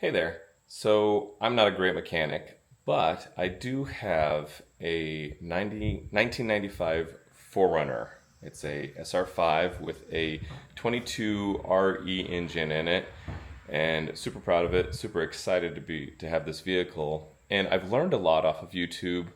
Hey there. So I'm not a great mechanic, but I do have a 1995 4Runner. It's a SR5 with a 22 RE engine in it, and super proud of it. Super excited to have this vehicle. And I've learned a lot off of YouTube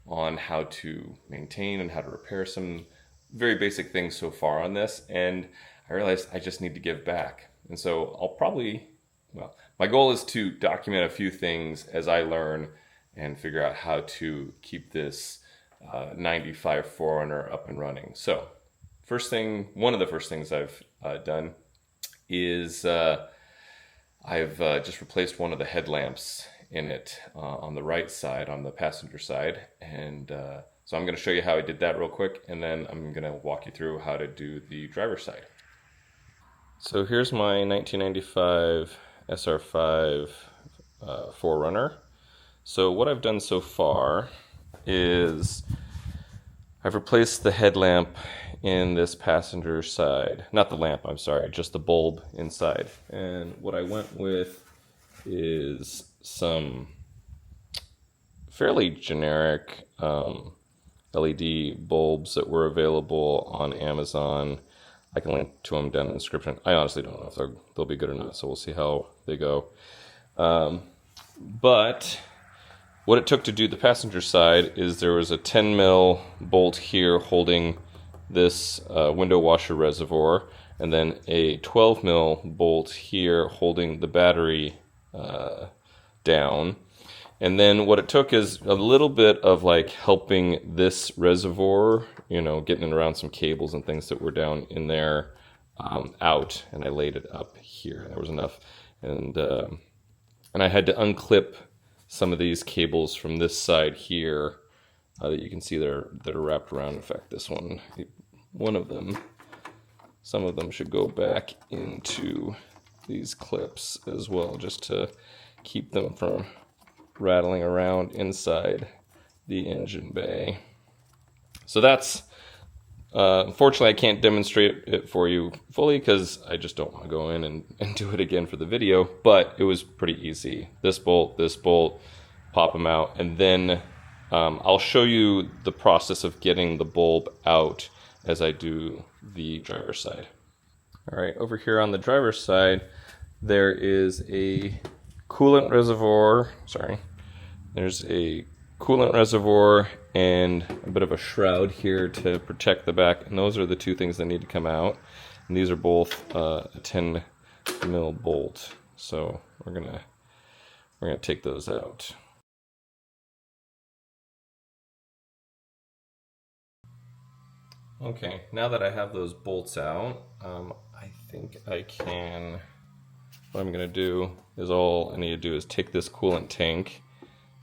on how to maintain and how to repair some very basic things so far on this. And I realized I just need to give back. And so I'll probably well, my goal is to document a few things as I learn and figure out how to keep this 95 4Runner up and running. So, one of the first things I've done is I've just replaced one of the headlamps in it on the right side, on the passenger side. And so I'm going to show you how I did that real quick, and then I'm going to walk you through how to do the driver's side. So here's my 1995 SR5 4Runner. So what I've done so far is I've replaced the headlamp in this passenger side. Not the lamp, I'm sorry, just the bulb inside. And what I went with is some fairly generic LED bulbs that were available on Amazon. I can link to them down in the description. I honestly don't know if they'll be good or not, so we'll see how they go. But what it took to do the passenger side is there was a 10 mil bolt here holding this window washer reservoir, and then a 12 mil bolt here holding the battery down. And then what it took is a little bit of like helping this reservoir, getting it around some cables and things that were down in there out, and I laid it up here. There was enough, and I had to unclip some of these cables from this side here that you can see that are wrapped around. In fact, this one of them, some of them should go back into these clips as well, just to keep them from rattling around inside the engine bay. So that's unfortunately I can't demonstrate it for you fully because I just don't want to go in and do it again for the video, but it was pretty easy. This bolt, pop them out, and then I'll show you the process of getting the bulb out as I do the driver's side. All right, over here on the driver's side there is a coolant reservoir, there's a coolant reservoir and a bit of a shroud here to protect the back, and those are the two things that need to come out. And these are both a 10 mil bolt, so we're gonna take those out. Okay, now that I have those bolts out, I think I can. What I'm gonna do is all I need to do is take this coolant tank,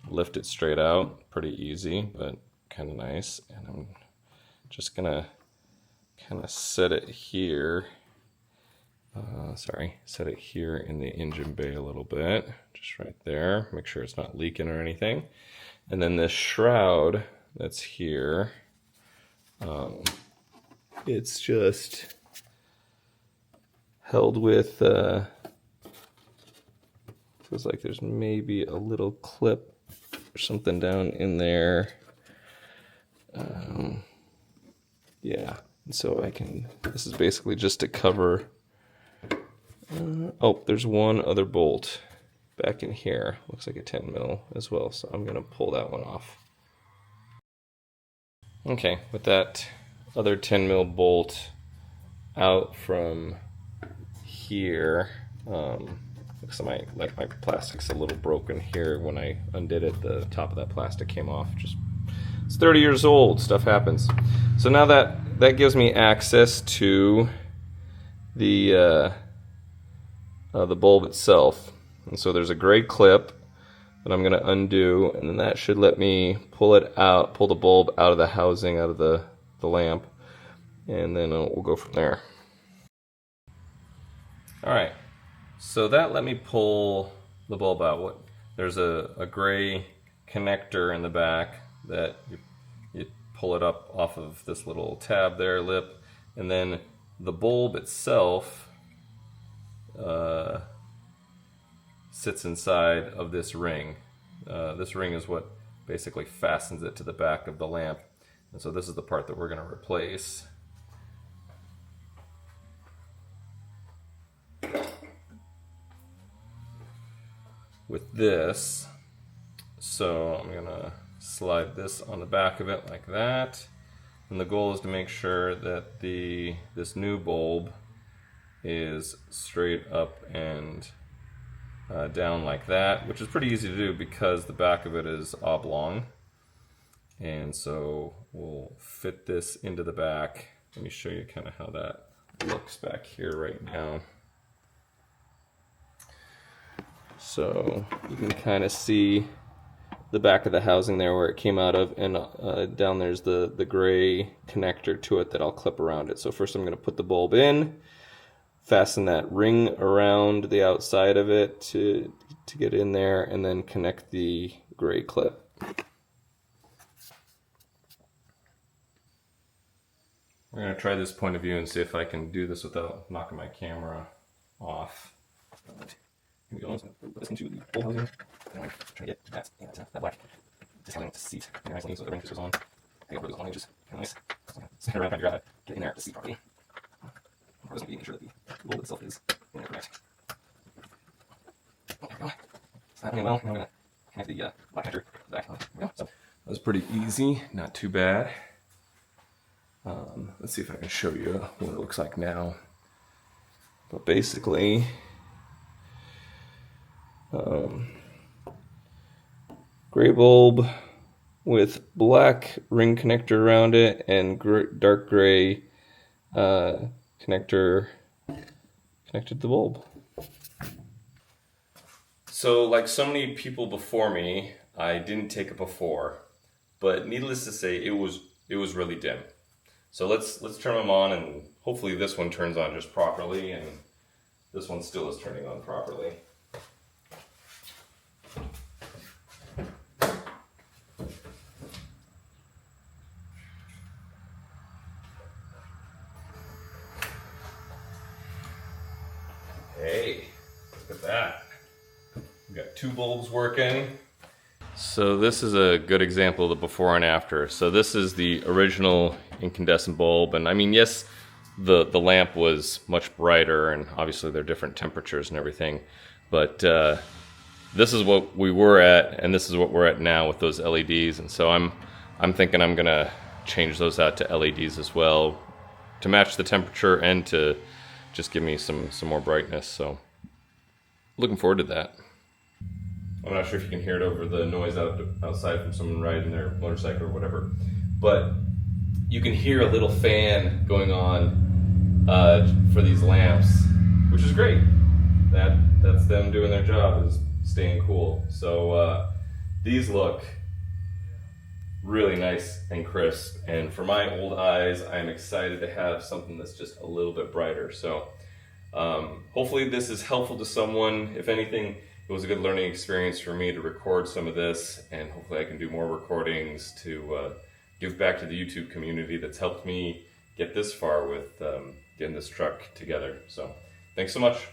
lift it straight out, pretty easy, but kind of nice. And I'm just gonna kind of set it here. Set it here in the engine bay a little bit, just right there. Make sure it's not leaking or anything. And then this shroud that's here, it's just held with. Feels like there's maybe a little clip or something down in there. Yeah, and so this is basically just to cover. Oh, there's one other bolt back in here. Looks like a 10 mil as well, so I'm gonna pull that one off. Okay, with that other 10 mil bolt out from here, looks like my plastic's a little broken here. When I undid it, the top of that plastic came off. It's 30 years old, stuff happens. So now that gives me access to the bulb itself. And so there's a gray clip that I'm gonna undo, and then that should let me pull the bulb out of the housing, out of the lamp, and then we'll go from there. All right. So that let me pull the bulb out. There's a gray connector in the back that you pull it up off of this little tab there, lip, and then the bulb itself sits inside of this ring. This ring is what basically fastens it to the back of the lamp. And so this is the part that we're going to replace. With this. So I'm going to slide this on the back of it like that. And the goal is to make sure that this new bulb is straight up and down like that, which is pretty easy to do because the back of it is oblong. And so we'll fit this into the back. Let me show you kind of how that looks back here right now. So you can kind of see the back of the housing there where it came out of, and down there's the gray connector to it that I'll clip around it. So first I'm going to put the bulb in, fasten that ring around the outside of it to get in there, and then connect the gray clip. We're going to try this point of view and see if I can do this without knocking my camera off. Here we go. So put this into the bulb housing. I'm trying to get that black discounting to seat. Nicely, so the ring goes on. I got those on edges. Kind of nice. So stand around trying to figure out how to get in there to seat properly. I'm just making sure that the bulb itself is in there correct. Oh, there we go. It's happening well. Now I'm going to connect the black connector to the back. There we go. So that was pretty easy. Not too bad. Let's see if I can show you what it looks like now. But basically, gray bulb with black ring connector around it and dark gray connector connected to the bulb. So like so many people before me, I didn't take it before, but needless to say, it was really dim. So let's turn them on, and hopefully this one turns on just properly, and this one still is turning on properly. Hey, look at that. We got two bulbs working. So this is a good example of the before and after. So this is the original incandescent bulb, and I mean, yes, the lamp was much brighter, and obviously they're different temperatures and everything, but this is what we were at, and this is what we're at now with those LEDs. And so I'm thinking I'm gonna change those out to LEDs as well to match the temperature and to just give me some more brightness. So looking forward to that. I'm not sure if you can hear it over the noise outside from someone riding their motorcycle or whatever, but you can hear a little fan going on for these lamps, which is great. That's them doing their job, is staying cool. So these look really nice and crisp, and for my old eyes, I'm excited to have something that's just a little bit brighter. So hopefully this is helpful to someone. If anything, it was a good learning experience for me to record some of this, and hopefully I can do more recordings to give back to the YouTube community that's helped me get this far with getting this truck together. So thanks so much.